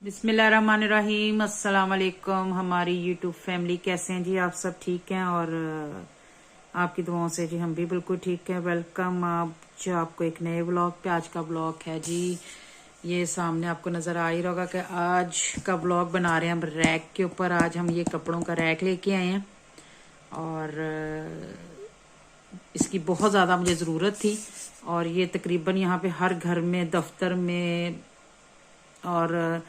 बिस्मिल्लाहिर्रहमानिर्रहीम। अस्सलाम वालेकुम। हमारी यूट्यूब फैमिली कैसे हैं जी? आप सब ठीक हैं और आपकी दुआओं से जी हम भी बिल्कुल ठीक हैं। वेलकम आप जो आपको एक नए व्लॉग पे। आज का व्लॉग है जी, ये सामने आपको नज़र आ ही होगा कि आज का व्लॉग बना रहे हैं हम रैक के ऊपर। आज हम ये कपड़ों का रैक लेके आए हैं और इसकी बहुत ज़्यादा मुझे ज़रूरत थी और ये तकरीबन यहाँ पे हर घर में, दफ्तर में और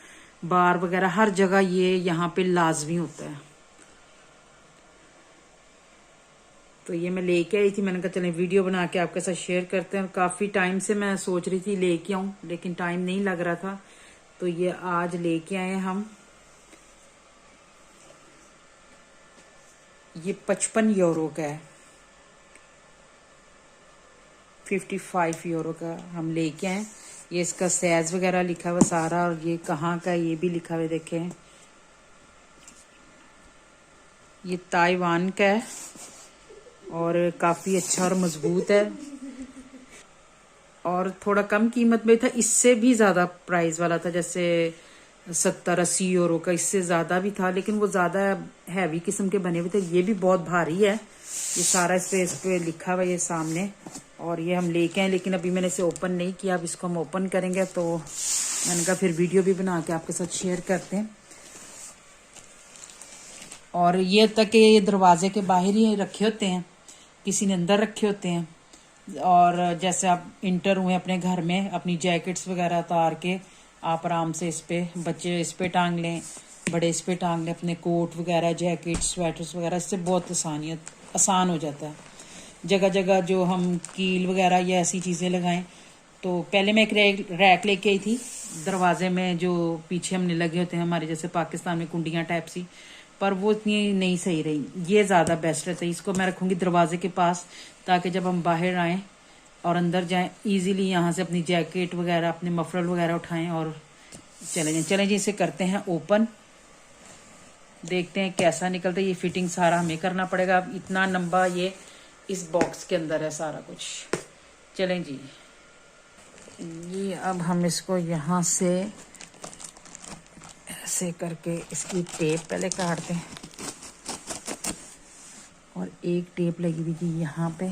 बार वगैरह हर जगह ये यहाँ पे लाजमी होता है। तो ये मैं लेके आई थी, मैंने कहा चलें वीडियो बना के आपके साथ शेयर करते हैं। काफ़ी टाइम से मैं सोच रही थी लेके आऊं लेकिन टाइम नहीं लग रहा था, तो ये आज लेके आए हम। ये 55 यूरो का है, 55 यूरो का हम लेके आए। ये इसका साइज वगैरह लिखा हुआ सारा और ये कहाँ का ये भी लिखा हुआ देखें। ये ताइवान का है और काफ़ी अच्छा और मजबूत है और थोड़ा कम कीमत में था। इससे भी ज़्यादा प्राइस वाला था, जैसे 70-80 यूरो का, इससे ज़्यादा भी था लेकिन वो ज़्यादा हैवी किस्म के बने हुए थे। ये भी बहुत भारी है, ये सारा इस पे लिखा हुआ ये सामने। और ये हम लेके आए लेकिन अभी मैंने इसे ओपन नहीं किया। अब इसको हम ओपन करेंगे तो मैंने कहा फिर वीडियो भी बना के आपके साथ शेयर करते हैं। और ये तक ये दरवाजे के बाहर ही रखे होते हैं, किसी ने अंदर रखे होते हैं। और जैसे आप इंटर हुए अपने घर में, अपनी जैकेट्स वगैरह उतार के आप आराम से इस पे, बच्चे इस पे टांग लें, बड़े इस पे टांग लें, अपने कोट वगैरह, जैकेट, स्वेटर्स वगैरह। इससे बहुत आसान हो जाता है। जगह जगह जो हम कील वगैरह या ऐसी चीज़ें लगाएं। तो पहले मैं एक रैक लेके आई थी दरवाजे में, जो पीछे हमने लगे होते हैं हमारे जैसे पाकिस्तान में कुंडियाँ टाइप सी, पर वो इतनी नहीं सही रही। ये ज़्यादा बेस्ट रहता है। इसको मैं रखूँगी दरवाजे के पास ताकि जब हम बाहर आएँ और अंदर जाएं इजीली यहाँ से अपनी जैकेट वगैरह, अपने मफरल वगैरह उठाएं और चले जाएं। चलें जी, इसे करते हैं ओपन, देखते हैं कैसा निकलता है। ये फिटिंग सारा हमें करना पड़ेगा। अब इतना लंबा ये इस बॉक्स के अंदर है सारा कुछ। चलें जी, ये अब हम इसको यहाँ से ऐसे करके इसकी टेप पहले काटते हैं और एक टेप लगी हुई थी यहाँ पे,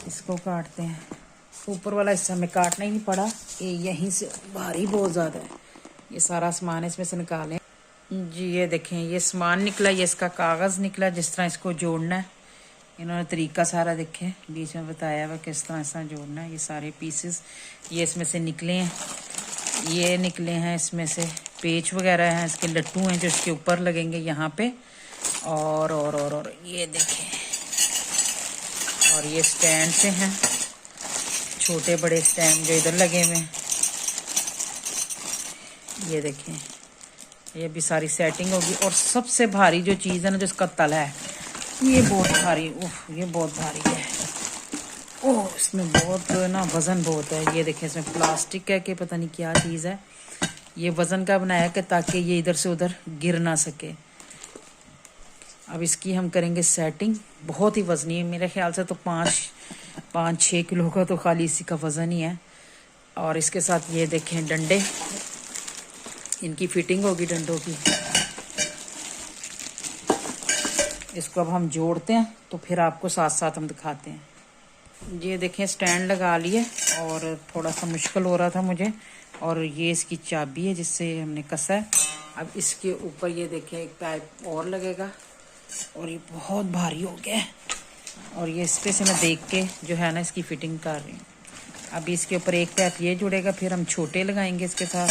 इसको काटते हैं। ऊपर वाला हिस्सा में काटना ही नहीं पड़ा, ये यहीं से भारी बहुत ज़्यादा है। ये सारा सामान इसमें से निकालें जी। ये देखें, ये सामान निकला, ये इसका कागज़ निकला, जिस तरह इसको जोड़ना है। इन्होंने तरीका सारा देखें बीच में बताया हुआ किस तरह ऐसा जोड़ना है। ये सारे पीसेस ये इसमें से निकले हैं, ये निकले हैं इसमें से। पेच वगैरह हैं, इसके लट्टू हैं जो इसके ऊपर लगेंगे यहाँ पे। और ये देखें, और ये स्टैंड से हैं, छोटे बड़े स्टैंड जो इधर लगे हुए हैं। ये देखें, ये भी सारी सेटिंग होगी। और सबसे भारी जो चीज़ है ना, जो इसका तला है, ये बहुत भारी, ये बहुत भारी है। ओह, इसमें बहुत ना वज़न बहुत है। ये देखें, इसमें प्लास्टिक है कि पता नहीं क्या चीज़ है। ये वज़न का बनाया कि ताकि ये इधर से उधर गिर ना सके। अब इसकी हम करेंगे सेटिंग। बहुत ही वज़नी है, मेरे ख्याल से तो 5-6 किलो का तो खाली इसी का वज़न ही है। और इसके साथ ये देखें डंडे, इनकी फिटिंग होगी डंडों की। इसको अब हम जोड़ते हैं तो फिर आपको साथ साथ हम दिखाते हैं। ये देखें, स्टैंड लगा लिए और थोड़ा सा मुश्किल हो रहा था मुझे। और ये इसकी चाबी है जिससे हमने कसा है। अब इसके ऊपर ये देखें एक पाइप और लगेगा और ये बहुत भारी हो गया है। और ये इस पे से मैं देख के जो है ना इसकी फिटिंग कर रही हूँ। अभी इसके ऊपर एक पाइप ये जुड़ेगा, फिर हम छोटे लगाएंगे इसके साथ।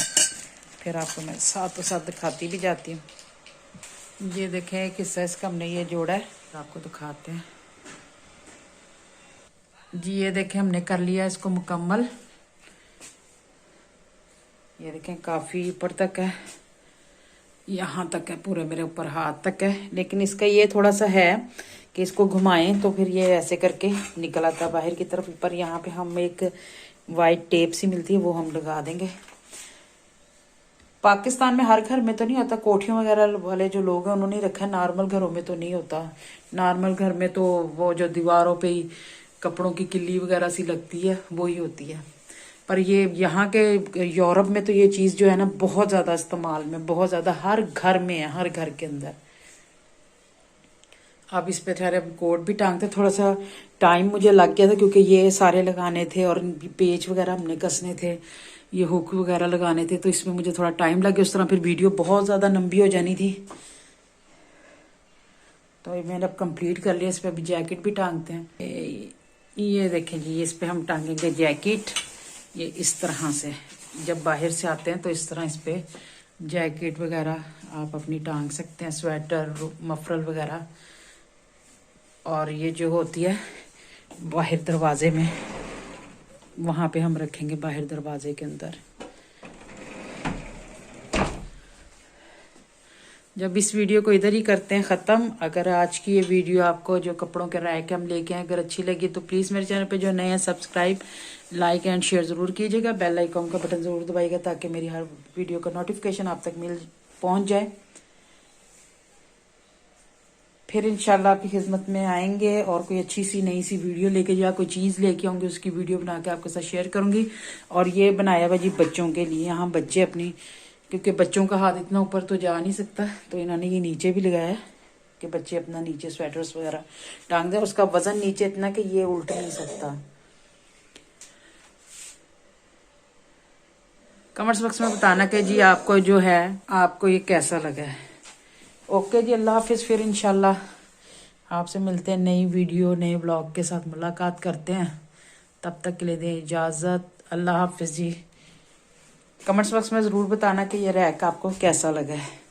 फिर आपको मैं साथ साथ दिखाती भी जाती हूँ। ये देखें एक हिस्सा इसका हमने ये जोड़ा है, आपको दिखाते हैं जी। ये देखें, हमने कर लिया इसको मुकम्मल। ये देखें काफ़ी ऊपर तक है, यहाँ तक है, पूरे मेरे ऊपर हाथ तक है। लेकिन इसका ये थोड़ा सा है कि इसको घुमाएं तो फिर ये ऐसे करके निकल आता है बाहर की तरफ। ऊपर यहाँ पे हम एक वाइट टेप सी मिलती है, वो हम लगा देंगे। पाकिस्तान में हर घर में तो नहीं होता, कोठियों वगैरह वाले जो लोग हैं उन्होंने रखा है। नॉर्मल घरों में तो नहीं होता। नॉर्मल घर में तो वो जो दीवारों पे ही कपड़ों की किल्ली वगैरह सी लगती है वो ही होती है। पर ये यहाँ के यूरोप में तो ये चीज़ जो है ना बहुत ज़्यादा इस्तेमाल में, बहुत ज़्यादा हर घर में है, हर घर के अंदर। अब इस पे ठहरे कोट भी टांगते, थोड़ा सा टाइम मुझे लग गया था क्योंकि ये सारे लगाने थे और पेच वगैरह हमने कसने थे, ये हुक वगैरह लगाने थे, तो इसमें मुझे थोड़ा टाइम लग गया। उस तरह फिर वीडियो बहुत ज़्यादा लंबी हो जानी थी, तो ये मैंने अब कंप्लीट कर लिया। इस पर अभी जैकेट भी टांगते हैं। ये देखें जी, इस पर हम टांगेंगे जैकेट। ये इस तरह से जब बाहर से आते हैं तो इस तरह इस पर जैकेट वगैरह आप अपनी टांग सकते हैं, स्वेटर मफरल वगैरह। और ये जो होती है बाहर दरवाजे में, वहाँ पे हम रखेंगे बाहर दरवाजे के अंदर। जब इस वीडियो को इधर ही करते हैं ख़त्म। अगर आज की ये वीडियो आपको जो कपड़ों के रैक हम लेके आए अगर अच्छी लगी तो प्लीज़ मेरे चैनल पे जो नए हैं सब्सक्राइब, लाइक एंड शेयर ज़रूर कीजिएगा। बेल आइकॉन का बटन ज़रूर दबाइएगा ताकि मेरी हर वीडियो का नोटिफिकेशन आप तक पहुँच जाए। फिर इंशाल्लाह आपकी खिदमत में आएंगे और कोई अच्छी सी नई सी वीडियो लेके, या कोई चीज़ लेके आऊँगी उसकी वीडियो बना के आपके साथ शेयर करूँगी। और ये बनाया हुआ जी बच्चों के लिए, यहाँ बच्चे अपनी, क्योंकि बच्चों का हाथ इतना ऊपर तो जा नहीं सकता, तो इन्होंने ये नीचे भी लगाया है कि बच्चे अपना नीचे स्वेटर्स वगैरह टांग दें। उसका वजन नीचे इतना कि ये उल्ट नहीं सकता। कमेंट्स बॉक्स में बताना कि जी आपको जो है आपको ये कैसा लगा है। ओके जी, अल्लाह हाफिज़। फिर इंशाल्लाह आपसे मिलते हैं नई वीडियो नए ब्लॉग के साथ, मुलाकात करते हैं। तब तक के लिए दें इजाज़त, अल्लाह हाफिज़ जी। कमेंट्स बॉक्स में ज़रूर बताना कि ये रैक आपको कैसा लगा है।